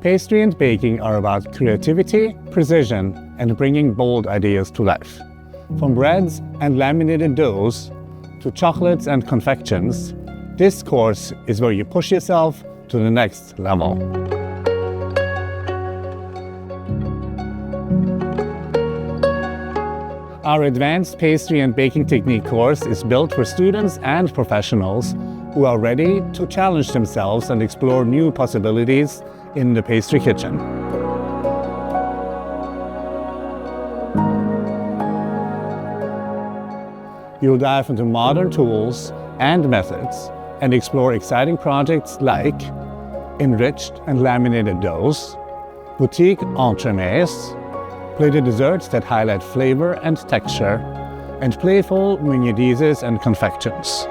Pastry and baking are about creativity, precision, and bringing bold ideas to life. From breads and laminated doughs to chocolates and confections, this course is where you push yourself to the next level. Our Advanced Pastry and Baking Technique course is built for students and professionals who are ready to challenge themselves and explore new possibilities in the pastry kitchen. You'll dive into modern tools and methods and explore exciting projects like enriched and laminated doughs, boutique entremets, plated desserts that highlight flavor and texture, and playful mignardises and confections.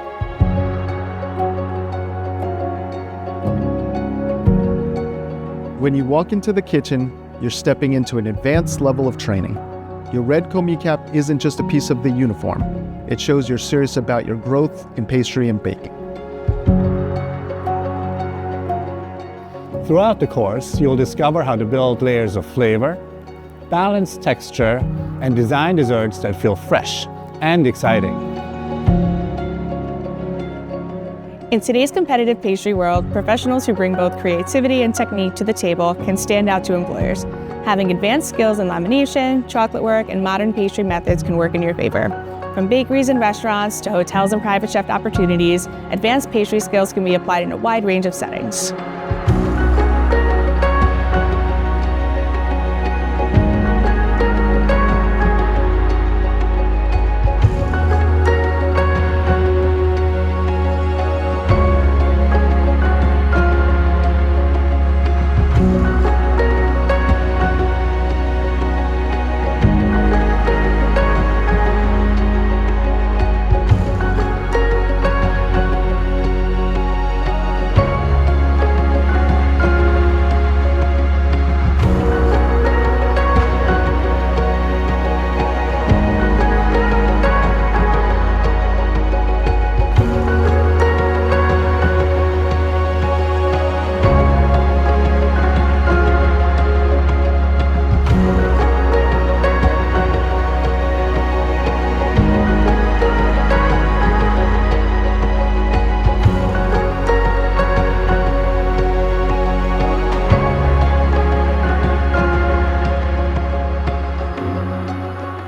When you walk into the kitchen, you're stepping into an advanced level of training. Your red comb cap isn't just a piece of the uniform. It shows you're serious about your growth in pastry and baking. Throughout the course, you'll discover how to build layers of flavor, balance texture, and design desserts that feel fresh and exciting. In today's competitive pastry world, professionals who bring both creativity and technique to the table can stand out to employers. Having advanced skills in lamination, chocolate work, and modern pastry methods can work in your favor. From bakeries and restaurants to hotels and private chef opportunities, advanced pastry skills can be applied in a wide range of settings.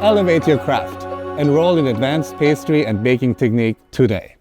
Elevate your craft. Enroll in Advanced Pastry and Baking Technique today.